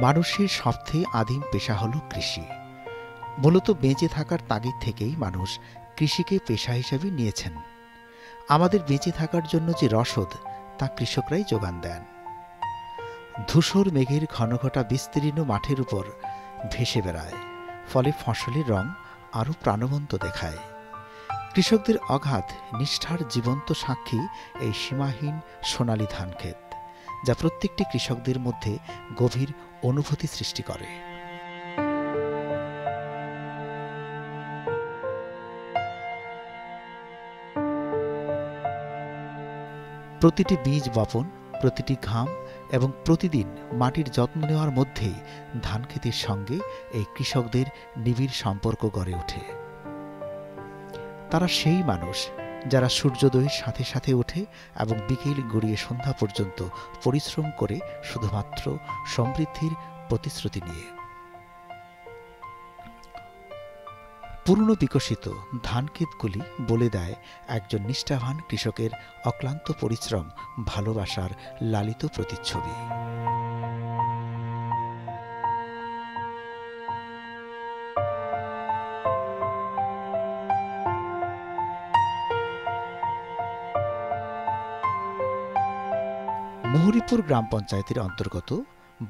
মানুষের সবথেকে আদিম পেশা হল কৃষি। মূলত বেঁচে থাকার তাগিদ থেকেই মানুষ কৃষিকে পেশা হিসেবে নিয়েছেন। আমাদের বেঁচে থাকার জন্য যে রসদ তা কৃষকরাই যোগান দেন। ধূসর মেঘের ঘনঘটা বিস্তীর্ণ মাঠের উপর ভেসে বেড়ায়, ফলে ফসলের রং আরও প্রাণবন্ত দেখায়। কৃষকদের অগাধ নিষ্ঠার জীবন্ত সাক্ষী এই সীমাহীন সোনালী ধানক্ষেত, যা প্রত্যেকটি কৃষকদের মধ্যে গভীর অনুভূতি সৃষ্টি করে। প্রতিটি বীজ বপন, প্রতিটি ঘাম এবং প্রতিদিন মাটির যত্ন নেওয়ার মধ্যেই ধানক্ষেতের সঙ্গে এই কৃষকদের নিবিড় সম্পর্ক গড়ে ওঠে। তারা সেই মানুষ যারা সূর্যোদয়ের সাথে সাথে ওঠে এবং বিকেল গড়িয়ে সন্ধ্যা পর্যন্ত পরিশ্রম করে শুধুমাত্র সমৃদ্ধির প্রতিশ্রুতি নিয়ে। পুরনো বিকশিত ধানক্ষেতগুলি বলে দেয় একজন নিষ্ঠাবান কৃষকের অক্লান্ত পরিশ্রম, ভালোবাসার লালিত প্রতিচ্ছবি। মোহরীপুর গ্রাম পঞ্চায়েতের অন্তর্গত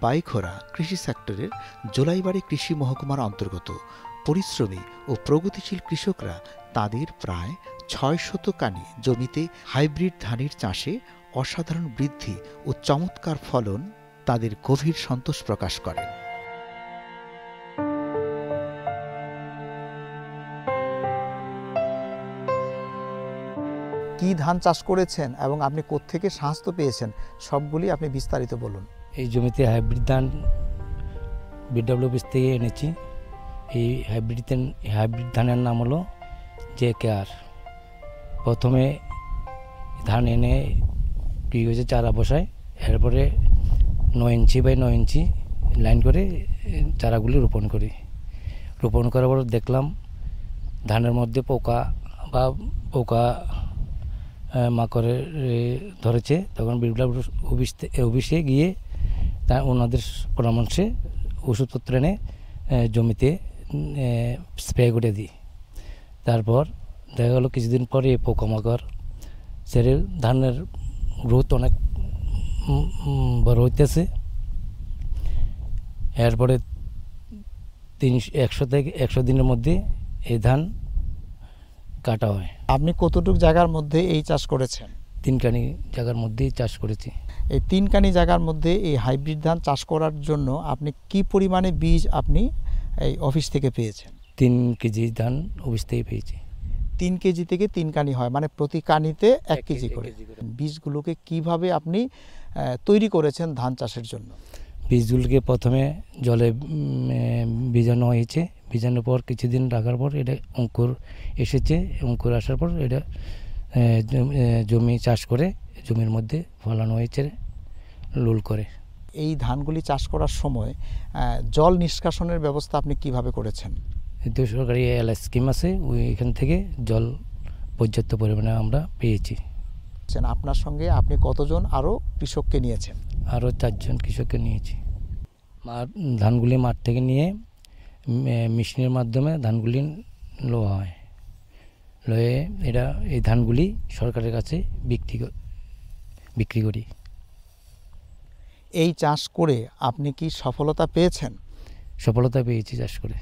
বাইখোরা কৃষি সেক্টরের জোলাইবাড়ি কৃষি মহকুমার অন্তর্গত পরিশ্রমী ও প্রগতিশীল কৃষকরা তাদের প্রায় ৬০০ কানি জমিতে হাইব্রিড ধানের চাষে অসাধারণ বৃদ্ধি ও চমৎকার ফলন তাদের গভীর সন্তোষ প্রকাশ করেন। কি ধান চাষ করেছেন এবং আপনি কোত্থেকে সাহায্য পেয়েছেন সবগুলি আপনি বিস্তারিত বলুন। এই জমিতে হাইব্রিড ধান বিডব্লিউএফ থেকে এনেছি। এই হাইব্রিড ধানের নাম হলো JKR। প্রথমে ধান এনে কী হয়েছে চারা বসায়, এরপরে 9 ইঞ্চি বাই 9 ইঞ্চি লাইন করে চারাগুলি রোপণ করি। রোপণ করার পর দেখলাম ধানের মধ্যে পোকা মাকড়ে ধরেছে। তখন বিপ্লব অফিসে গিয়ে ওনাদের পরামর্শে ওষুধপত্র এনে জমিতে স্প্রে করে দিই। তারপর দেখা গেলো কিছুদিন পরে এই পোকামাকড় ছেড়ে ধানের গ্রোথ অনেক বড় হইতেছে। এরপরে 100 দিনের মধ্যে এই ধান কাটা হয়। আপনি কতটুকু জায়গার মধ্যে এই চাষ করেছেন? 3 কানি জায়গার মধ্যেই চাষ করেছি। এই 3 কানি জায়গার মধ্যে এই হাইব্রিড ধান চাষ করার জন্য আপনি কি পরিমাণে বীজ আপনি এই অফিস থেকে পেয়েছেন? 3 কেজি ধান অফিস থেকে পেয়েছি। 3 কেজি থেকে 3 কানি হয়, মানে প্রতি কানিতে 1 কেজি করে। বীজগুলোকে কিভাবে আপনি তৈরি করেছেন ধান চাষের জন্য? বীজগুলোকে প্রথমে জলে ভিজানো হয়েছে। ভিজানোর পর কিছুদিন রাখার পর এটা অঙ্কুর এসেছে। অঙ্কুর আসার পর এটা জমি চাষ করে জমির মধ্যে ফলানো হয়েছে লুল করে। এই ধানগুলি চাষ করার সময় জল নিষ্কাশনের ব্যবস্থা আপনি কিভাবে করেছেন? তো সরকারি স্কিম আছে, ওইখান থেকে জল পর্যাপ্ত পরিমাণে আমরা পেয়েছি। আপনার সঙ্গে আপনি কতজন আরও কৃষককে নিয়েছেন? আরও 4 জন কৃষককে নিয়েছি। ধানগুলি মাঠ থেকে নিয়ে মেশিনের মাধ্যমে ধানগুলি লোয়া হয়। লয়ে এই ধানগুলি সরকারের কাছে বিক্রি করি। এই চাষ করে আপনি কি সফলতা পেয়েছেন? সফলতা পেয়েছি চাষ করে।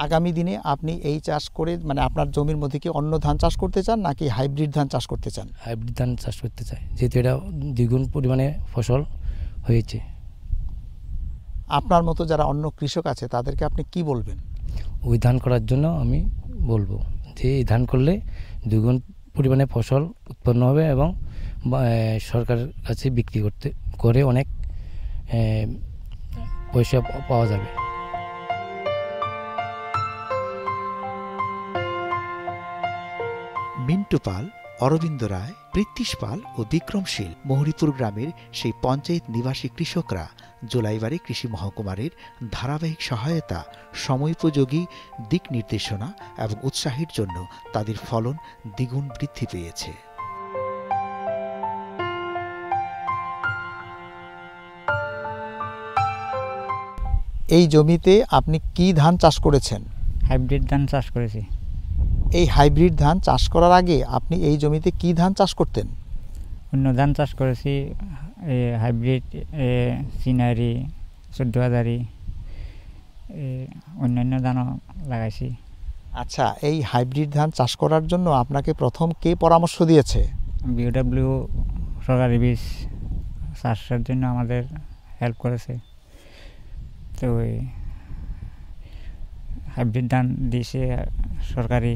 আগামী দিনে আপনি এই চাষ করে মানে আপনার জমির মধ্যে কি অন্য ধান চাষ করতে চান নাকি হাইব্রিড ধান চাষ করতে চান? হাইব্রিড ধান চাষ করতে চাই, যেহেতু এটা দ্বিগুণ পরিমাণে ফসল হয়েছে। আপনার মতো যারা অন্য কৃষক আছে তাদেরকে আপনি কি বলবেন? ওই ধান করার জন্য আমি বলবো যে এই ধান করলে দ্বিগুণ পরিমাণে ফসল উৎপন্ন হবে এবং সরকারের কাছে বিক্রি করে অনেক পয়সা পাওয়া যাবে। মিন্টু পাল, অরবিন্দ রায়, পৃথ্বীশ পাল ও বিক্রমশীল মোহরীপুর গ্রামের সেই পঞ্চায়েত নিবাসী কৃষকরা জোলাইবাড়ি কৃষি মহকুমারের ধারাবাহিক সহায়তা, সময়োপযোগী দিক নির্দেশনা এবং উৎসাহের জন্য তাদের ফলন দ্বিগুণ বৃদ্ধি পেয়েছে। এই জমিতে আপনি কি ধান চাষ করেছেন? হাইব্রিড ধান চাষ করেছি। এই হাইব্রিড ধান চাষ করার আগে আপনি এই জমিতে কি ধান চাষ করতেন? অন্য ধান চাষ করেছি, হাইব্রিড, চিনারি, 14,000, অন্যান্য ধানও লাগাইছি। আচ্ছা, এই হাইব্রিড ধান চাষ করার জন্য আপনাকে প্রথম কে পরামর্শ দিয়েছে? বিওডব্লিউ সরকারি বীজ চাষের জন্য আমাদের হেল্প করেছে। তো ওই হাইব্রিড ধান দিয়েছে সরকারি,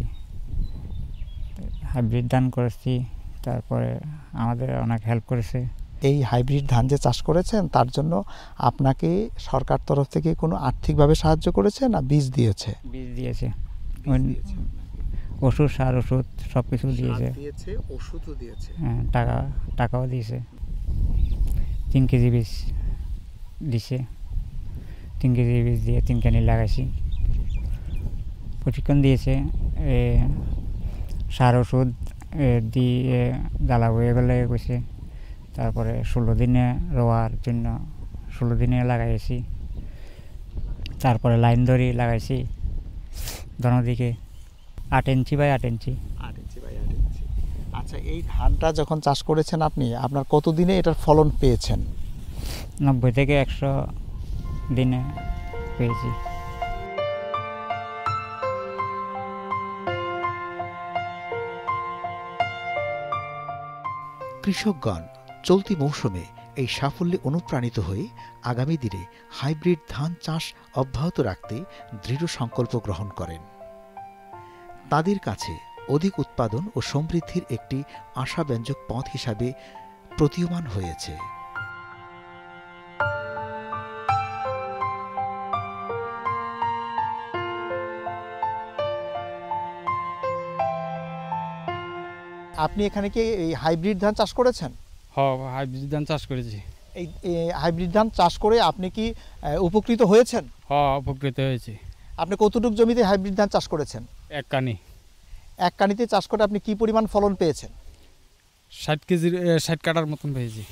হাইব্রিড ধান করেছি, তারপরে আমাদের অনেক হেল্প করেছে। এই হাইব্রিড ধান যে চাষ করেছেন তার জন্য আপনাকে সরকার তরফ থেকে কোনো আর্থিকভাবে সাহায্য করেছে না বীজ দিয়েছে? বীজ দিয়েছে, ওষুধ, সার, ওষুধ সব কিছু দিয়েছে। ওষুধও দিয়েছে। হ্যাঁ, টাকাও দিয়েছে। 3 কেজি বীজ দিছে, 3 কেজি বীজ দিয়ে 3 কানি লাগাইছি। প্রশিক্ষণ দিয়েছে, সার ওষুধ দিয়ে জ্বালা হয়ে গেলে গেছে। তারপরে 16 দিনে রোয়ার জন্য 16 দিনে লাগাইছি। তারপরে লাইন ধরি লাগাইছি দোনোদিকে 8 ইঞ্চি বাই 8 ইঞ্চি। আচ্ছা, এই ধানটা যখন চাষ করেছেন আপনি, আপনার কতদিনে এটার ফলন পেয়েছেন? 90 থেকে 100 দিনে পেয়েছি। কৃষকগণ চলতি মৌসুমে এই সাফল্যে অনুপ্রাণিত হয়ে আগামী দিনে হাইব্রিড ধান চাষ অব্যাহত রাখতে দৃঢ় সংকল্প গ্রহণ করেন। তাদের কাছে অধিক উৎপাদন ও সমৃদ্ধির একটি আশাব্যঞ্জক পথ হিসাবে প্রতীয়মান হয়েছে। আপনি এখানে কি এই হাইব্রিড ধান চাষ করেছেন? হ্যাঁ, হাইব্রিড ধান চাষ করেছি। এই হাইব্রিড ধান চাষ করে আপনি কি উপকৃত হয়েছেন? হ্যাঁ, উপকৃত হয়েছি। আপনি কতটুকু জমিতে হাইব্রিড ধান চাষ করেছেন? 1 কানি। 1 কানিতে চাষ করে আপনি কি পরিমাণ ফলন পেয়েছেন? 60 কাটার মতন পেয়েছি।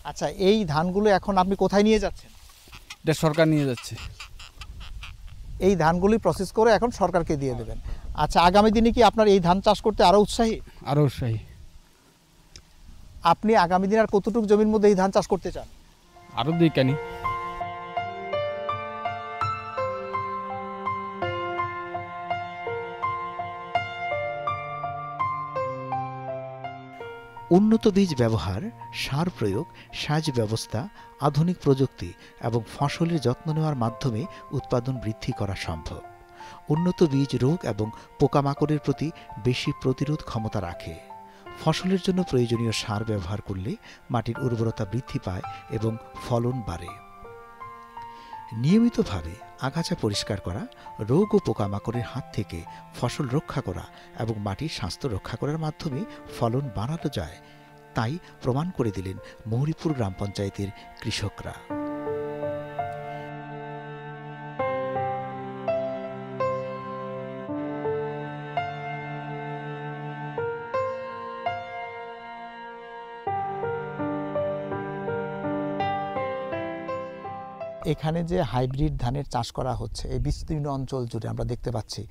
আচ্ছা, এই ধানগুলো এখন আপনি কোথায় নিয়ে যাচ্ছেন? এটা সরকার নিয়ে যাচ্ছে। এই ধানগুলি প্রসেস করে এখন সরকারকে দিয়ে দেবেন। আচ্ছা, আগামী দিনে কি আপনার এই ধান চাষ করতে আরো উৎসাহী? আরও উৎসাহী। আপনি আগামী দিন আর কতটুকু জমির মধ্যে এই ধান চাষ করতে চান? আরও 2 কানি। উন্নত বীজ ব্যবহার, সার প্রয়োগ, সেচ ব্যবস্থা, আধুনিক প্রযুক্তি এবং ফসলের যত্ন নেওয়ার মাধ্যমে উৎপাদন বৃদ্ধি করা সম্ভব। উন্নত বীজ রোগ এবং পোকামাকড়ের প্রতি বেশি প্রতিরোধ ক্ষমতা রাখে। ফসলের জন্য প্রয়োজনীয় সার ব্যবহার করলে মাটির উর্বরতা বৃদ্ধি পায় এবং ফলন বাড়ে। নিয়মিতভাবে আগাছা পরিষ্কার করা, রোগ ও পোকামাকড়ের হাত থেকে ফসল রক্ষা করা এবং মাটির স্বাস্থ্য রক্ষা করার মাধ্যমে ফলন বাড়ানো যায়, তাই প্রমাণ করে দিলেন মৌরিপুর গ্রাম পঞ্চায়েতের কৃষকরা। এখানে যে হাইব্রিড ধানের চাষ করা হচ্ছে এই বিস্তীর্ণ অঞ্চল জুড়ে আমরা দেখতে পাচ্ছি,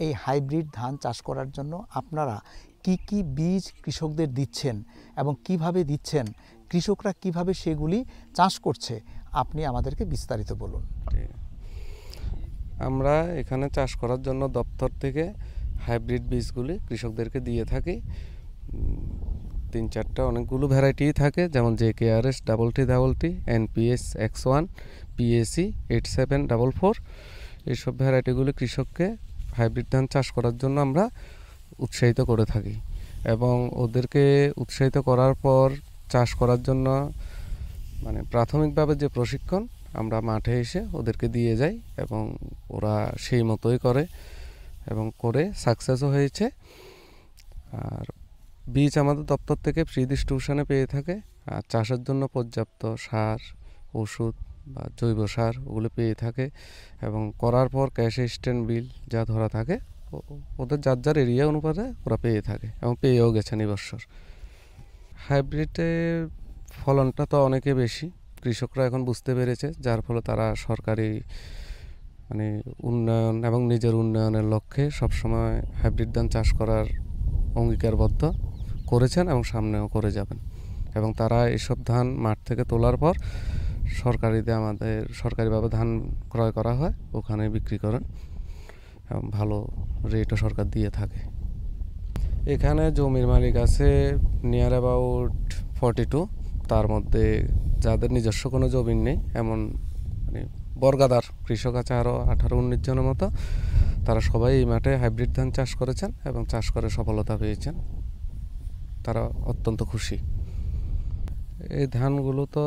এই হাইব্রিড ধান চাষ করার জন্য আপনারা কি কি বীজ কৃষকদের দিচ্ছেন এবং কিভাবে দিচ্ছেন, কৃষকরা কিভাবে সেগুলি চাষ করছে, আপনি আমাদেরকে বিস্তারিত বলুন। আমরা এখানে চাষ করার জন্য দপ্তর থেকে হাইব্রিড বীজগুলি কৃষকদেরকে দিয়ে থাকি। 3-4টা অনেকগুলো ভ্যারাইটি থাকে, যেমন JKRS TT, NPS X1, PAC 8744। এইসব ভ্যারাইটিগুলি কৃষককে হাইব্রিড ধান চাষ করার জন্য আমরা উৎসাহিত করে থাকি এবং ওদেরকে উৎসাহিত করার পর চাষ করার জন্য মানে প্রাথমিকভাবে যে প্রশিক্ষণ আমরা মাঠে এসে ওদেরকে দিয়ে যাই এবং ওরা সেই মতোই করে এবং করে সাকসেসও হয়েছে। আর বীজ আমাদের দপ্তর থেকে ফ্রি ডিস্ট্রিবিউশনে পেয়ে থাকে। আর চাষের জন্য পর্যাপ্ত সার, ওষুধ বা জৈব সার ওগুলো পেয়ে থাকে এবং করার পর ক্যাশ স্ট্যান্ড বিল যা ধরা থাকে ওদের যার যার এরিয়া অনুপাতে ওরা পেয়ে থাকে এবং পেয়েও গেছেন এবছর। হাইব্রিডের ফলনটা তো অনেকে বেশি, কৃষকরা এখন বুঝতে পেরেছে, যার ফলে তারা সরকারি মানে উন্নয়ন এবং নিজের উন্নয়নের লক্ষ্যে সবসময় হাইব্রিড ধান চাষ করার অঙ্গীকারবদ্ধ করেছেন এবং সামনেও করে যাবেন। এবং তারা এসব ধান মাঠ থেকে তোলার পর সরকারিভাবে ধান ক্রয় করা হয়, ওখানে বিক্রি করেন এবং ভালো রেটও সরকার দিয়ে থাকে। এখানে জমির মালিক আছে নিয়ার অ্যাবাউট 42, তার মধ্যে যাদের নিজস্ব কোনো জমি নেই এমন মানে বর্গাদার কৃষক আছে আরও 18-19 জনের মতো। তারা সবাই এই মাঠে হাইব্রিড ধান চাষ করেছেন এবং চাষ করে সফলতা পেয়েছেন। তারা অত্যন্ত খুশি। এই ধানগুলো তো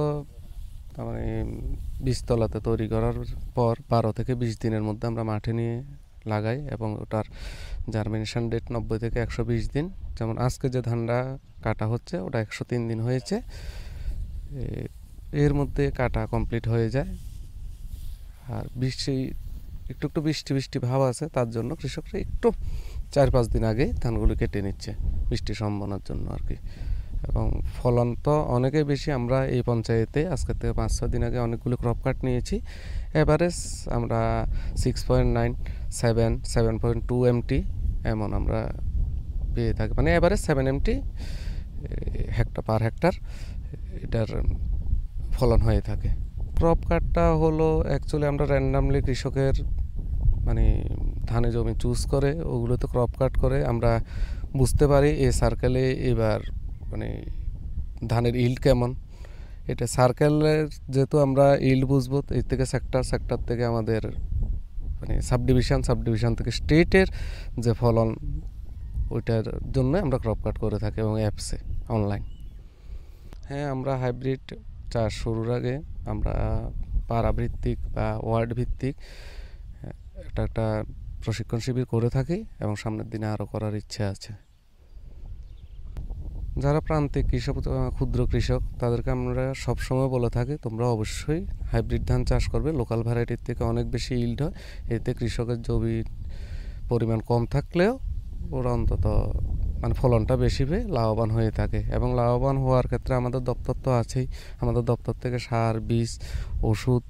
মানে বীজতলাতে তৈরি করার পর 12 থেকে 20 দিনের মধ্যে আমরা মাঠে নিয়ে লাগাই এবং ওটার জার্মিনেশন ডেট 90 থেকে 120 দিন। যেমন আজকে যে ধানটা কাটা হচ্ছে ওটা 103 দিন হয়েছে, এর মধ্যে কাটা কমপ্লিট হয়ে যায়। আর একটু বৃষ্টি ভাব আছে, তার জন্য কৃষকরা একটু 4-5 দিন আগে ধানগুলো কেটে নিচ্ছে বৃষ্টি সম্ভাবনার জন্য আর কি। এবং ফলন তো অনেকেই বেশি। আমরা এই পঞ্চায়েতে আজকে থেকে 5-6 দিন আগে অনেকগুলো ক্রপ কাট নিয়েছি। এভারেজ আমরা 6.9, 7, 7.2 MT এমন আমরা পেয়ে থাকি। মানে এভারেজ 7 MT পার হেক্টর এটার ফলন হয়ে থাকে। ক্রপ কাটটা হলো অ্যাকচুয়ালি আমরা র্যান্ডামলি কৃষকের মানে ধানে জমি চুজ করে ওগুলোতে ক্রপ কাট করে আমরা বুঝতে পারি এই সার্কেলে এবার মানে ধানের ইল্ড কেমন। এটা সার্কেলের যেহেতু আমরা ইল্ড বুঝবো, এর থেকে সেক্টর থেকে আমাদের মানে সাবডিভিশন থেকে স্টেটের যে ফলন, ওইটার জন্য আমরা ক্রপ কাট করে থাকি এবং অ্যাপসে অনলাইন। হ্যাঁ, আমরা হাইব্রিড চাষ শুরুর আগে আমরা পাড়া ভিত্তিক বা ওয়ার্ড ভিত্তিক একটা প্রশিক্ষণ শিবির করে থাকি এবং সামনের দিনে আরও করার ইচ্ছা আছে। যারা প্রান্তিক কৃষক, ক্ষুদ্র কৃষক, তাদেরকে আমরা সবসময় বলে থাকি তোমরা অবশ্যই হাইব্রিড ধান চাষ করবে। লোকাল ভ্যারাইটির থেকে অনেক বেশি ইল্ড হয়। এতে কৃষকের জমির পরিমাণ কম থাকলেও ওরা অন্তত মানে ফলনটা বেশি পেয়ে লাভবান হয়ে থাকে। এবং লাভবান হওয়ার ক্ষেত্রে আমাদের দপ্তর তো আছেই। আমাদের দপ্তর থেকে সার, বীজ, ওষুধ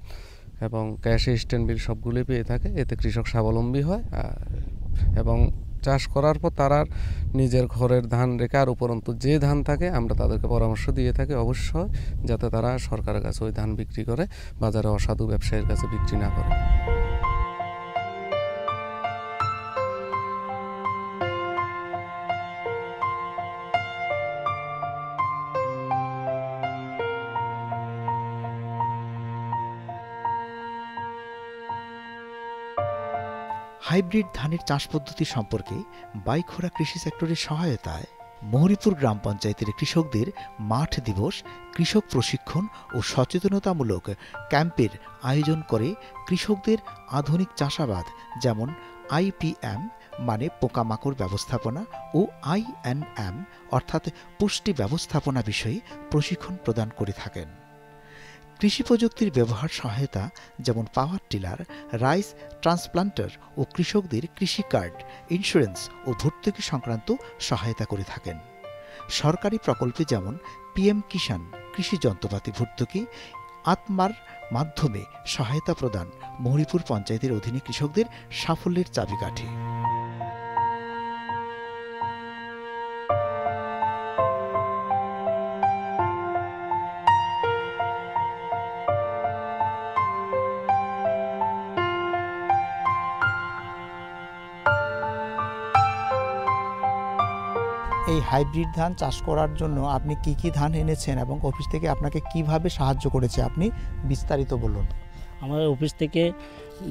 এবং ক্যাশ স্ট্যান্ড বিল সবগুলোই পেয়ে থাকে। এতে কৃষক স্বাবলম্বী হয় এবং চাষ করার পর তারা নিজের ঘরের ধান রেখে আর উপরন্তু যে ধান থাকে আমরা তাদেরকে পরামর্শ দিয়ে থাকি অবশ্যই, যাতে তারা সরকারের কাছে ওই ধান বিক্রি করে বাজারে অসাধু ব্যবসায়ীর কাছে বিক্রি না করে। হাইব্রিড ধানের চাষ পদ্ধতি সম্পর্কে বাইখোরা কৃষি সেক্টরের সহায়তায় মোহরিপুর গ্রাম পঞ্চায়েতের কৃষকদের মাঠ দিবস, কৃষক প্রশিক্ষণ ও সচেতনতামূলক ক্যাম্পের আয়োজন করে কৃষকদের আধুনিক চাষাবাদ যেমন IPM মানে পোকামাকড় ব্যবস্থাপনা ও INM অর্থাৎ পুষ্টি ব্যবস্থাপনা বিষয়ে প্রশিক্ষণ প্রদান করে থাকেন। কৃষি প্রযুক্তির ব্যবহার সহায়তা যেমন পাওয়ার টিলার, রাইস ট্রান্সপ্লান্টার ও কৃষকদের কৃষি কার্ড, ইন্স্যুরেন্স ও ভর্তুকি সংক্রান্ত সহায়তা করে থাকেন। সরকারি প্রকল্পে যেমন PM কিষাণ কৃষি যন্ত্রপাতি ভর্তুকি, আত্মার মাধ্যমে সহায়তা প্রদান মোহরিপুর পঞ্চায়েতের অধীনে কৃষকদের সাফল্যের চাবিকাঠি। এই হাইব্রিড ধান চাষ করার জন্য আপনি কি কি ধান এনেছেন এবং অফিস থেকে আপনাকে কিভাবে সাহায্য করেছে আপনি বিস্তারিত বলুন। আমাদের অফিস থেকে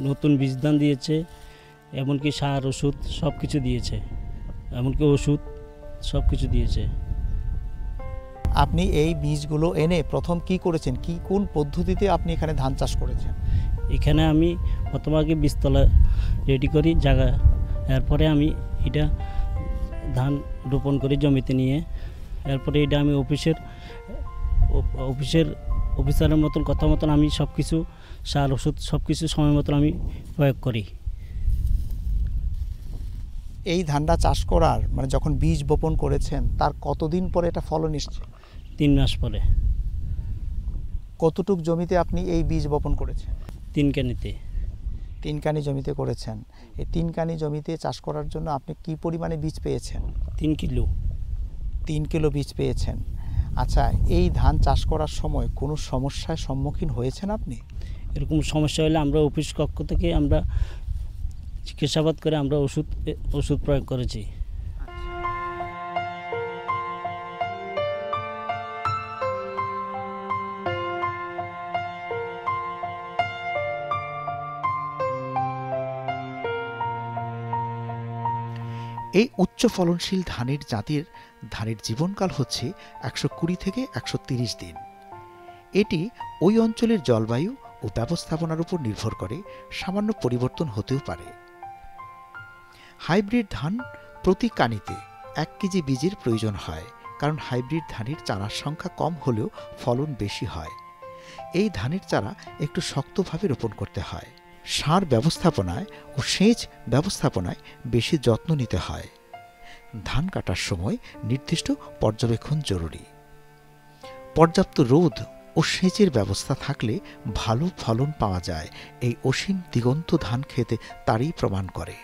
নতুন বীজ ধান দিয়েছে, এমনকি সার, ওষুধ সব কিছু দিয়েছে, এমনকি ওষুধ সব কিছু দিয়েছে। আপনি এই বীজগুলো এনে প্রথম কি করেছেন, কোন পদ্ধতিতে আপনি এখানে ধান চাষ করেছেন? এখানে আমি প্রথম আগে বীজতলা রেডি করি জায়গা, এরপরে আমি এটা ধান রোপণ করি জমিতে নিয়ে। এরপরে এটা আমি অফিসারের মতন কথা মতন আমি সব কিছু সার, ওষুধ সব কিছু সময় মতন আমি প্রয়োগ করি। এই ধানটা চাষ করার মানে যখন বীজ বপন করেছেন তার কতদিন পরে এটা ফলন এসছে? 3 মাস পরে। কতটুক জমিতে আপনি এই বীজ বপন করেছেন? 3 কেনিতে। 3 কানি জমিতে করেছেন। এই 3 কানি জমিতে চাষ করার জন্য আপনি কি পরিমাণে বীজ পেয়েছেন? 3 কিলো। 3 কিলো বীজ পেয়েছেন। আচ্ছা, এই ধান চাষ করার সময় কোনো সমস্যার সম্মুখীন হয়েছেন আপনি? এরকম সমস্যা হলে আমরা অফিস কক্ষ থেকে আমরা জিজ্ঞাসাবাদ করে আমরা ওষুধ প্রয়োগ করেছি। এই উচ্চ ফলনশীল ধানের জাতের ধানের জীবনকাল হচ্ছে 120 থেকে 130 দিন। এটি ওই অঞ্চলের জলবায়ু ও ব্যবস্থাপনার উপর নির্ভর করে, সামান্য পরিবর্তন হতেও পারে। হাইব্রিড ধান প্রতি কানিতে 1 কেজি বীজের প্রয়োজন হয়, কারণ হাইব্রিড ধানের চারার সংখ্যা কম হলেও ফলন বেশি হয়। এই ধানের চারা একটু শক্তভাবে রোপণ করতে হয়। সার ব্যবস্থাপনায় ও সেচ ব্যবস্থাপনায় বেশি যত্ন নিতে হয়। ধান কাটার সময় নির্দিষ্ট পর্যবেক্ষণ জরুরি। পর্যাপ্ত রোদ ও সেচের ব্যবস্থা থাকলে ভালো ফলন পাওয়া যায়। এই অসীম দিগন্ত ধান খেতে তারই প্রমাণ করে।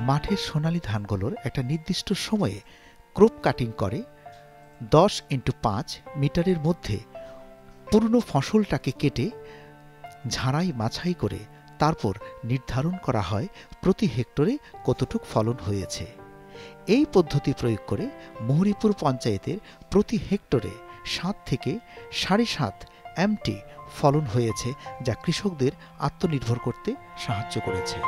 মাঠের সোনালী ধানগুলোর একটা নির্দিষ্ট সময়ে ক্রপ কাটিং করে 10x5 মিটারের মধ্যে পুরনো ফসলটাকে কেটে ঝাড়াই মাছাই করে তারপর নির্ধারণ করা হয় প্রতি হেক্টরে কতটুক ফলন হয়েছে। এই পদ্ধতি প্রয়োগ করে মোহরীপুর পঞ্চায়েতের প্রতি হেক্টরে 7 থেকে 7.5 MT ফলন হয়েছে, যা কৃষকদের আত্মনির্ভর করতে সাহায্য করেছে।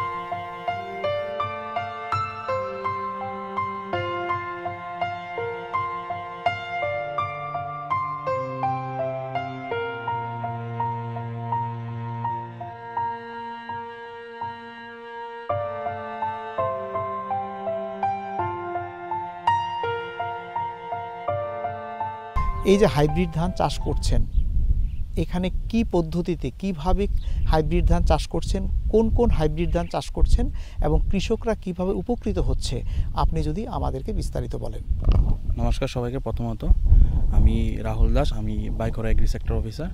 এই যে হাইব্রিড ধান চাষ করছেন, এখানে কি পদ্ধতিতে কিভাবে হাইব্রিড ধান চাষ করছেন, কোন কোন হাইব্রিড ধান চাষ করছেন এবং কৃষকরা কিভাবে উপকৃত হচ্ছে, আপনি যদি আমাদেরকে বিস্তারিত বলেন। নমস্কার সবাইকে। প্রথমত আমি রাহুল দাস, আমি বাইকরা এগ্রি সেক্টর অফিসার।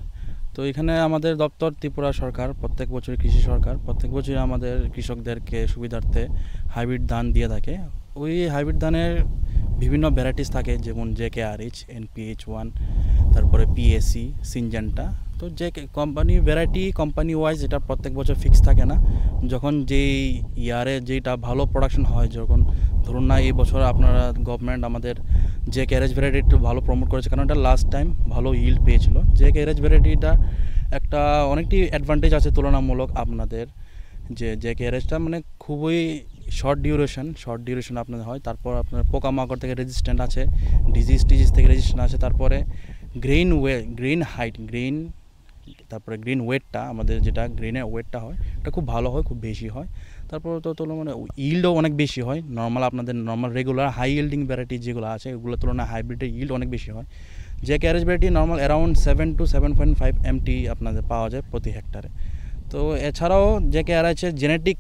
তো এখানে আমাদের দপ্তর ত্রিপুরা সরকার প্রত্যেক বছর কৃষি সরকার প্রত্যেক বছর আমাদের কৃষকদেরকে সুবিধার্থে হাইব্রিড ধান দিয়ে থাকে। ওই হাইব্রিড ধানের বিভিন্ন ভ্যারাইটিস থাকে, যেমন JKRH, NPH1, তারপরে PSC, সিনজেন্টা। তো যে কোম্পানি ভ্যারাইটি কোম্পানি ওয়াইজ এটা প্রত্যেক বছর ফিক্স থাকে না। যখন যেই ইয়ারে যেটা ভালো প্রোডাকশন হয়, যখন ধরুন না এই বছর আপনারা গভর্নমেন্ট আমাদের JKRH ভ্যারাইটি একটু ভালো প্রমোট করেছে, কারণ এটা লাস্ট টাইম ভালো ইল্ড পেয়েছিল। JKRH ভ্যারাইটিটা একটা অনেকটি অ্যাডভান্টেজ আছে তুলনামূলক আপনাদের, যে JKRHটা মানে খুবই শর্ট ডিউরেশন আপনাদের হয়। তারপর আপনার পোকামাকড় থেকে রেজিস্ট্যান্ট আছে, ডিজিজ থেকে রেজিস্ট্যান্ট আছে। তারপরে তারপরে গ্রিন ওয়েটটা আমাদের যেটা গ্রিনের ওয়েটটা হয় এটা খুব ভালো হয়, খুব বেশি হয়। তারপর মানে ইল্ডও অনেক বেশি হয়। আপনাদের রেগুলার হাই ইল্ডিং ভ্যারাইটি যেগুলো আছে ওগুলোর তুলনায় হাইব্রিডের ইল্ড অনেক বেশি হয়। JKRH variety normal around 7 to 7.5 MT আপনাদের পাওয়া যায় প্রতি হেক্টরে। তো এছাড়াও JKRH জেনেটিক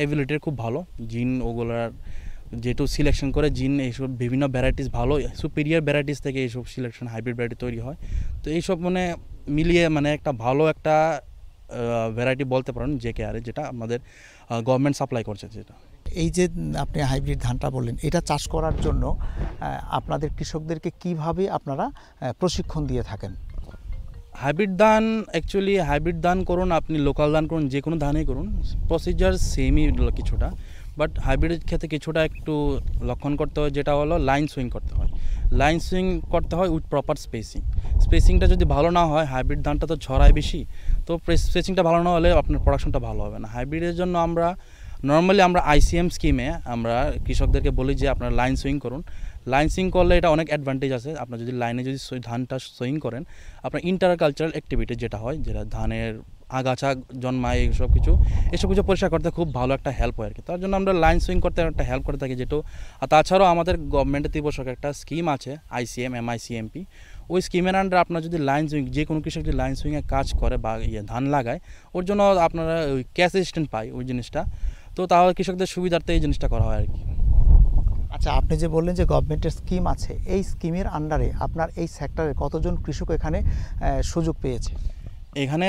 এবিলিটির খুব ভালো, জিন ওগুলার যেহেতু সিলেকশন করে জিন এইসব বিভিন্ন ভ্যারাইটিস ভালো সুপিরিয়ার ভ্যারাইটিস থেকে এইসব সিলেকশন হাইব্রিড ভ্যারাইটি তৈরি হয়। তো এইসব মানে মিলিয়ে মানে একটা ভালো একটা ভ্যারাইটি বলতে পারেন JKRH, যেটা আমাদের গভর্নমেন্ট সাপ্লাই করছে। যেটা এই যে আপনি হাইব্রিড ধানটা বললেন, এটা চাষ করার জন্য আপনাদের কৃষকদেরকে কিভাবে আপনারা প্রশিক্ষণ দিয়ে থাকেন? হাইব্রিড ধান করুন, আপনি লোকাল ধান করুন, যে কোনো ধানই করুন, প্রসিজার সেমই কিছুটা। বাট হাইব্রিডের ক্ষেত্রে কিছুটা একটু লক্ষণ করতে হয়, যেটা হলো লাইন সুইং করতে হয়। লাইন সুইং করতে হয় উইথ প্রপার স্পেসিংটা যদি ভালো না হয়, হাইব্রিড ধানটা তো ছড়ায় বেশি, তো স্পেসিংটা ভালো না হলে আপনার প্রোডাকশনটা ভালো হবে না। হাইব্রিডের জন্য আমরা নর্মালি ICM স্কিমে আমরা কৃষকদেরকে বলি যে আপনারা লাইন সুইং করুন। লাইন সুইং করলে এটা অনেক অ্যাডভান্টেজ আছে। আপনার যদি লাইনে যদি ধানটা সুইং করেন, আপনার ইন্টারকালচারাল অ্যাক্টিভিটি যেটা হয়, যেটা ধানের আগাছা জন্মায়, এসব কিছু পরিষ্কার করতে খুব ভালো একটা হেল্প হয় আর কি। তার জন্য আমরা লাইন সুইং করতে একটা হেল্প করে থাকি যেটা। আর তাছাড়াও আমাদের গভর্নমেন্টের ত্রিবর্ষক একটা স্কিম আছে ICM MICMP, ওই স্কিমের আন্ডারে আপনার যদি লাইন সুইং, যে কোনো কৃষক যদি লাইন সুইংয়ে কাজ করে বা ধান লাগায়, ওর জন্য আপনারা ওই ক্যাশ অ্যাসিস্ট্যান্ট পায় ওই জিনিসটা। তো তাহলে কৃষকদের সুবিধার্থে এই জিনিসটা করা হয় আর কি। আচ্ছা, আপনি যে বললেন যে গভর্নমেন্টের স্কিম আছে, এই স্কিমের আন্ডারে আপনার এই সেক্টরে কতজন কৃষক এখানে সুযোগ পেয়েছে? এখানে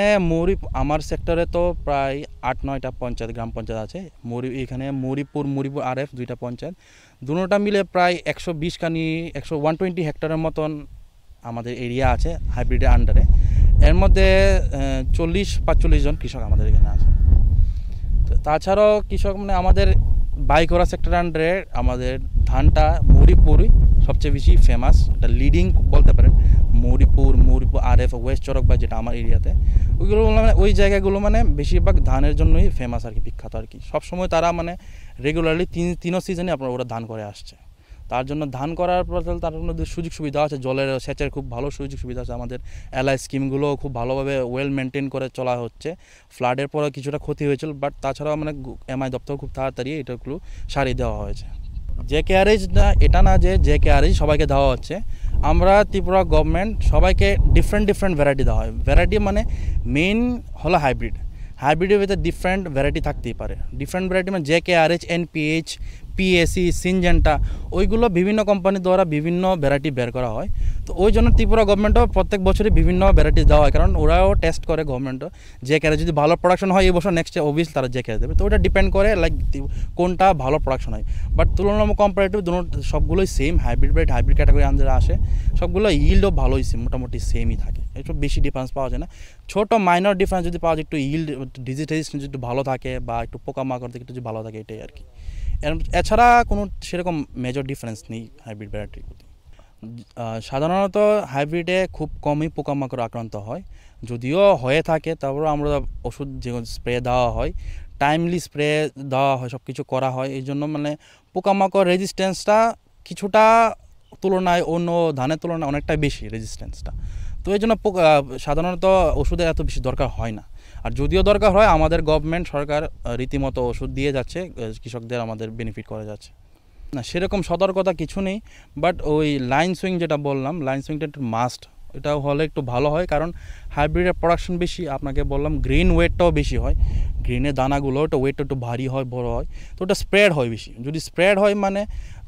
আমার সেক্টরে তো প্রায় 8-9টা পঞ্চায়েত, গ্রাম পঞ্চায়েত আছে। এখানে মরিপুর RF 2টা পঞ্চায়েত, দুটোটা মিলে প্রায় 120 হেক্টরের মতন আমাদের এরিয়া আছে হাইব্রিডের আন্ডারে। এর মধ্যে 40-45 জন কৃষক আমাদের এখানে আছে। তাছাড়াও কৃষক মানে আমাদের বাইকোরা সেক্টরের আন্ডারে আমাদের ধানটা মরিপুরই সবচেয়ে বেশি ফেমাস, এটা লিডিং বলতে পারেন। মরিপুর RF ওয়েস্ট চরকবাই, যেটা আমার এরিয়াতে, ওইগুলো মানে ওই জায়গাগুলো মানে বেশিরভাগ ধানের জন্যই ফেমাস আর কি, বিখ্যাত আর কি। সবসময় তারা মানে রেগুলারলি তিনও সিজনে আপনার ওরা ধান করে আসছে। তার জন্য ধান করার পর তার মধ্যে সুযোগ সুবিধা আছে, জলের সেচের খুব ভালো সুযোগ সুবিধা আছে। আমাদের LI স্কিমগুলো খুব ভালোভাবে ওয়েল মেনটেন করে চলা হচ্ছে। ফ্লাডের পরে কিছুটা ক্ষতি হয়েছিল, বাট তাছাড়াও মানে MI দপ্তর খুব তাড়াতাড়ি এটাগুলো সারিয়ে দেওয়া হয়েছে। JKRH না, এটা না যে JKRH সবাইকে দেওয়া হচ্ছে। আমরা ত্রিপুরা গভর্নমেন্ট সবাইকে ডিফারেন্ট ভ্যারাইটি দেওয়া হয়। ভ্যারাইটি মানে মেইন হলো হাইব্রিডের ভিতরে ডিফারেন্ট ভ্যারাইটি থাকতেই পারে। ডিফারেন্ট ভ্যারাইটি মানে JKRH, NPH, PAC, সিনজেন্টা, ওইগুলো বিভিন্ন কোম্পানি দ্বারা বিভিন্ন ভ্যারাইটি বের করা হয়। তো ওই জন্য ত্রিপুরা গভর্নমেন্টও প্রত্যেক বছরই বিভিন্ন ভ্যারাইটি দেওয়া হয়, কারণ ওরাও টেস্ট করে গভর্নমেন্টও। JKRH যদি ভালো প্রোডাকশন হয় এই বছর, নেক্সট অবভিয়াসলি তারা JKRH দেবে। তো ওটা ডিপেন্ড করে লাইক কোনটা ভালো প্রোডাকশন হয়। বাট তুলনামূলক কম্পারেটিভ সবগুলোই সেম, হাইব্রিড ক্যাটাগরি আন্ডারে আসে, সবগুলো ইল্ডও ভালোই মোটামুটি সেমই থাকে, একটু বেশি ডিফারেন্স পাওয়া যায় না। ছোট মাইনর ডিফারেন্স যদি পাওয়া যায়, একটু ইল্ড ডিজিজ রেজিস্ট্যান্স যদি ভালো থাকে বা একটু পোকামাকড় থেকে একটু যদি ভালো থাকে, এটাই আর কি। এছাড়া কোনো সেরকম মেজর ডিফারেন্স নেই হাইব্রিড ভ্যারাইটির প্রতি। সাধারণত হাইব্রিডে খুব কমই পোকামাকড় আক্রান্ত হয়, যদিও হয়ে থাকে তারপরেও আমরা ওষুধ যে স্প্রে দেওয়া হয়, টাইমলি স্প্রে দেওয়া হয়, সব কিছু করা হয়। এই জন্য মানে পোকামাকড় রেজিস্ট্যান্সটা কিছুটা তুলনায় অন্য ধানের তুলনায় অনেকটাই বেশি রেজিস্ট্যান্সটা। তো এই জন্য সাধারণত ওষুধের এত বেশি দরকার হয় না। আর যদিও দরকার হয়, আমাদের গভর্নমেন্ট সরকার রীতিমতো ওষুধ দিয়ে যাচ্ছে, কৃষকদের আমাদের বেনিফিট করে যাচ্ছে। না সেরকম সতর্কতা কিছু নেই, বাট ওই লাইন সুইং যেটা বললাম, লাইন সুইংটা একটু মাস্ট, এটা হলে একটু ভালো হয়। কারণ হাইব্রিডের প্রোডাকশন বেশি, আপনাকে বললাম গ্রেন ওয়েটটাও বেশি হয়, গ্রেনের দানাগুলো ওটা ওয়েটটা একটু ভারী হয়, বড় হয়, তো ওটা স্প্রেড হয় বেশি। যদি স্প্রেড হয় মানে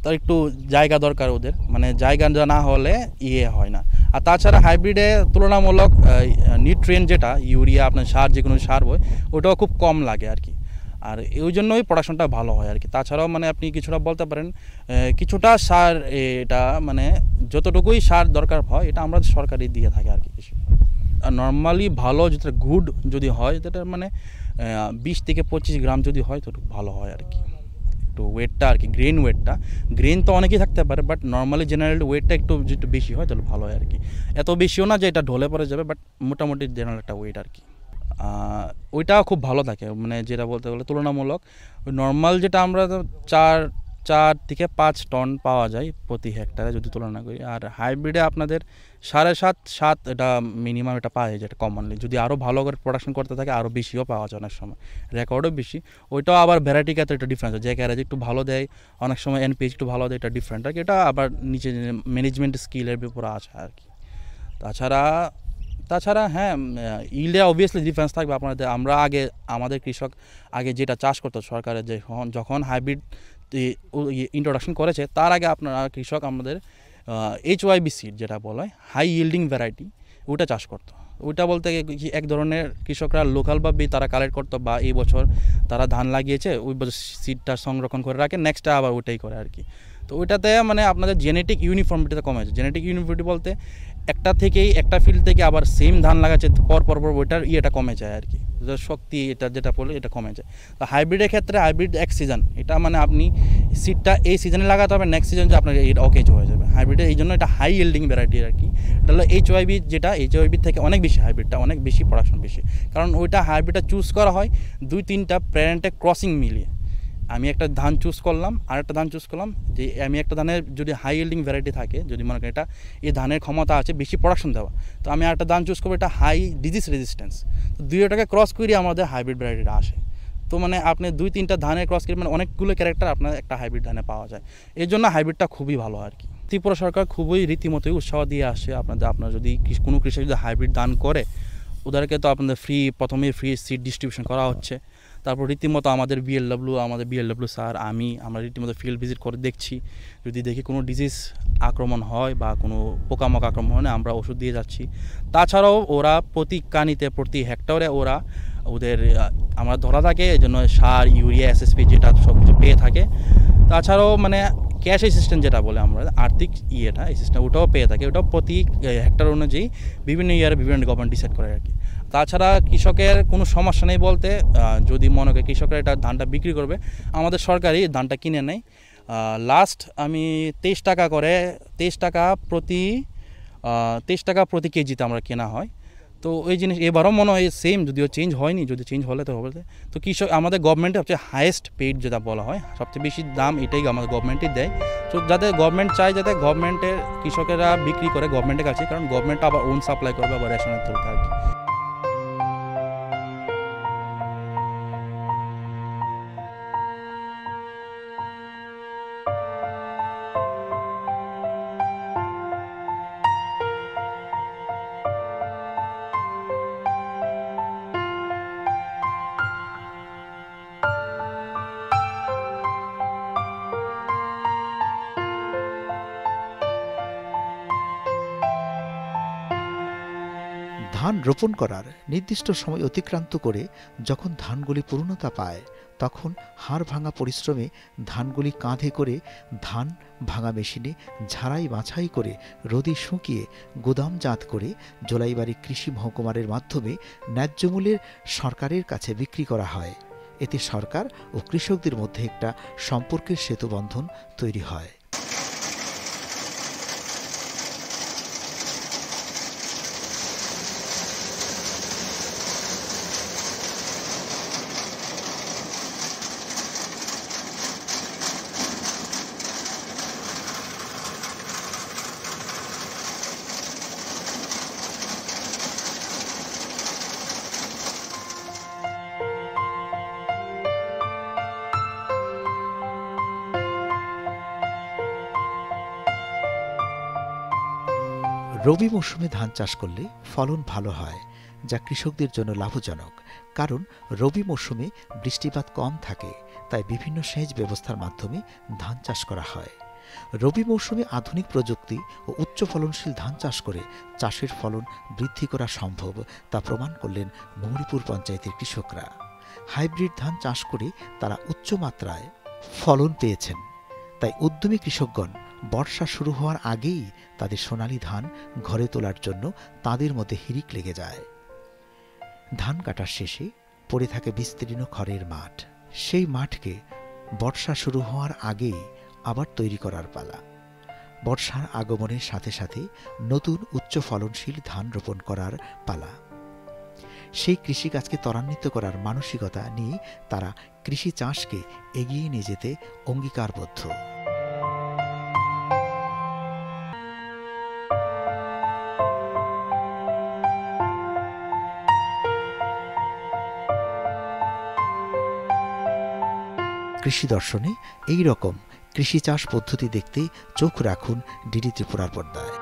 তার একটু জায়গা দরকার ওদের, মানে জায়গা না হলে হয় না। আর তাছাড়া হাইব্রিডে তুলনামূলক নিউট্রিয়েন্ট যেটা ইউরিয়া, আপনার সার, যে কোনো সার হয়, ওটাও খুব কম লাগে আর কি। আর এই জন্যই প্রোডাকশনটা ভালো হয় আর কি। তাছাড়াও মানে আপনি কিছুটা বলতে পারেন, কিছুটা সার, এটা মানে যতটুকুই সার দরকার হয় এটা আমরা সরকারি দিয়ে থাকি আর কি। আর নর্মালি ভালো যেটা গুড যদি হয়, যেটা মানে 20 থেকে 25 গ্রাম যদি হয় তো ভালো হয় আর কি। একটু ওয়েটটা আর কি, গ্রেন তো অনেকেই থাকতে পারে, বাট নর্মালি জেনারেল ওয়েটটা একটু বেশি হয় তাহলে ভালো হয় আর কি। এত বেশিও না যে এটা ঢলে পড়ে যাবে, বাট মোটামুটি জেনারেল একটা ওয়েট আর কি। ওইটাও খুব ভালো থাকে, মানে যেটা বলতে গেলে তুলনামূলক নর্মাল যেটা আমরা 4 থেকে 5 টন পাওয়া যায় প্রতি হেক্টরে যদি তুলনা করি। আর হাইব্রিডে আপনাদের 7.5 এটা মিনিমাম এটা পাওয়া যায়, যেটা কমনলি যদি আরও ভালো করে প্রোডাকশন করতে থাকে আরও বেশিও পাওয়া যায়, অনেক সময় রেকর্ডও বেশি। ওইটাও আবার ভ্যারাইটি ক্ষেত্রে একটা ডিফারেন্স আছে, JKRH একটু ভালো দেয়, অনেক সময় NPH একটু ভালো দেয়, এটা ডিফারেন্ট আর কি। এটা আবার নিচে ম্যানেজমেন্ট স্কিলের উপরে আছে আর কি। তাছাড়া হ্যাঁ, ইল্ডে অবভিয়াসলি ডিফারেন্স থাকবে আপনাদের। আমাদের কৃষক আগে যেটা চাষ করতো, সরকারের যখন হাইব্রিড ইন্ট্রোডাকশন করেছে, তার আগে আপনারা কৃষক আমাদের HYB সিড যেটা বলা হয় হাই ইল্ডিং ভ্যারাইটি, ওটা চাষ করতো। ওইটা বলতে এক ধরনের কৃষকরা লোকালভাবেই তারা কালেক্ট করতো, বা এই বছর তারা ধান লাগিয়েছে, ওই বছর সিডটা সংরক্ষণ করে রাখে, নেক্সটটা আবার ওইটাই করে আর কি। তো ওইটাতে মানে আপনাদের জেনেটিক ইউনিফর্মিটিটা কমেছে। জেনেটিক ইউনিফর্মিটি বলতে একটা ফিল্ড থেকে আবার সেম ধান লাগাচ্ছে পর ওইটার ইয়েটা কমে যায় আর কি। শক্তি এটা যেটা বলে এটা কমে যায়। তো হাইব্রিডের ক্ষেত্রে হাইব্রিড এক সিজন, এটা মানে আপনি সিডটা এই সিজনে লাগাতে হবে, নেক্সট সিজন যে আপনার এটা অকেজ হয়ে যাবে। হাইব্রিডে এই জন্য এটা হাই ইল্ডিং ভ্যারাইটি আর কি। এটা হলো HYB, যেটা HYB থেকে অনেক বেশি, হাইব্রিডটা অনেক বেশি প্রোডাকশন বেশি, কারণ ওইটা হাইব্রিডটা চুজ করা হয় 2-3টা প্যারেন্টের ক্রসিং মিলিয়ে। আমি একটা ধান চুজ করলাম, আর একটা ধান চুজ করলাম, যে আমি একটা ধানের যদি হাই ইল্ডিং ভ্যারাইটি থাকে, যদি মনে করেন এটা এই ধানের ক্ষমতা আছে বেশি প্রোডাকশন দেওয়া, তো আমি একটা ধান চুজ করবো এটা হাই ডিজিজ রেজিস্ট্যান্স। তো দুইটাকে ক্রস করে আমাদের হাইব্রিড ভ্যারাইটিটা আসে। তো মানে আপনি 2-3টা ধানের ক্রস করে মানে অনেকগুলো ক্যারেক্টার আপনার একটা হাইব্রিড ধানে পাওয়া যায়। এই জন্য হাইব্রিডটা খুবই ভালো আর কি। ত্রিপুরা সরকার খুবই রীতিমতোই উৎসাহ দিয়ে আসে আপনার যদি কোনো কৃষক যদি হাইব্রিড ধান করে, ওদেরকে তো আপনাদের প্রথমেই ফ্রি সিড ডিস্ট্রিবিউশন করা হচ্ছে। তারপর রীতিমতো আমাদের বিএলডব্লিউ স্যার আমরা রীতিমতো ফিল্ড ভিজিট করে দেখছি, যদি দেখি কোনো ডিজিজ আক্রমণ হয় বা কোনো পোকামাকড় আক্রমণ হয়, আমরা ওষুধ দিয়ে যাচ্ছি। তাছাড়াও ওরা প্রতি কানিতে প্রতি হেক্টরে ওদের আমরা ধরা থাকে, এই জন্য সার, ইউরিয়া, SSP যেটা সব কিছু পেয়ে থাকে। তাছাড়াও মানে ক্যাশ অ্যাসিস্ট্যান্ট যেটা বলে আমরা আর্থিক অ্যাসিস্ট্যান্ট, ওটাও পেয়ে থাকে। ওটাও প্রতি হেক্টর অনুযায়ী বিভিন্ন ইয়ারে বিভিন্ন গভর্নমেন্ট ডিসাইড করে আর কি। তাছাড়া কৃষকের কোনো সমস্যা নেই বলতে, যদি মনে করে কৃষকরা এটা ধানটা বিক্রি করবে, আমাদের সরকারই ধানটা কিনে নেয়। লাস্ট আমি 23 টাকা প্রতি কেজিতে আমরা কেনা হয়। তো ওই জিনিস এবারও মনে হয় সেম, যদিও চেঞ্জ হয়নি, যদি চেঞ্জ হলে তো হবে। তো কৃষক আমাদের গভর্নমেন্টের সবচেয়ে হাইয়েস্ট পেইড যেটা বলা হয়, সবচেয়ে বেশি দাম এটাই আমাদের গভর্নমেন্টই দেয়। তো যাতে গভর্নমেন্ট চায় যাতে গভর্নমেন্টের কৃষকেরা বিক্রি করে গভর্নমেন্টের কাছে, কারণ গভর্নমেন্ট আবার ওন সাপ্লাই করবে আবার রেশনের থ্রুতে আর কি। ধান রোপণ করার নির্দিষ্ট সময় অতিক্রান্ত করে যখন ধানগুলি পূর্ণতা পায়, তখন হাড় ভাঙা পরিশ্রমে ধানগুলি কাঁধে করে ধান ভাঙা মেশিনে ঝাড়াই বাছাই করে রোদে শুকিয়ে গুদামজাত করে জোলাইবাড়ি কৃষি মহকুমারের মাধ্যমে ন্যায্য মূল্যে সরকারের কাছে বিক্রি করা হয়। এতে সরকার ও কৃষকদের মধ্যে একটা সম্পর্কের সেতুবন্ধন তৈরি হয়। রবি মৌসুমে ধান চাষ করলে ফলন ভালো হয়, যা কৃষকদের জন্য লাভজনক। কারণ রবি মৌসুমে বৃষ্টিপাত কম থাকে, তাই বিভিন্ন সেচ ব্যবস্থার মাধ্যমে ধান চাষ করা হয়। রবি মৌসুমে আধুনিক প্রযুক্তি ও উচ্চ ফলনশীল ধান চাষ করে চাষের ফলন বৃদ্ধি করা সম্ভব, তা প্রমাণ করলেন মৌরিপুর পঞ্চায়েতের কৃষকরা। হাইব্রিড ধান চাষ করে তারা উচ্চ মাত্রায় ফলন পেয়েছেন। তাই উদ্যমী কৃষকগণ বর্ষা শুরু হওয়ার আগেই তাদের সোনালী ধান ঘরে তোলার জন্য তাদের মধ্যে হিড়িক লেগে যায়। ধান কাটার শেষে পড়ে থাকে বিস্তীর্ণ খড়ের মাঠ। সেই মাঠকে বর্ষা শুরু হওয়ার আগেই আবার তৈরি করার পালা। বর্ষার আগমনের সাথে সাথে নতুন উচ্চ ফলনশীল ধান রোপণ করার পালা। সেই কৃষিকাজকে ত্বরান্বিত করার মানসিকতা নিয়ে তারা কৃষি চাষকে এগিয়ে নিয়ে যেতে অঙ্গীকারবদ্ধ। কৃষি দর্শনে এই রকম কৃষি চাষ পদ্ধতি দেখতে চোখ রাখুন ডিডি ত্রিপুরার পর্দায়।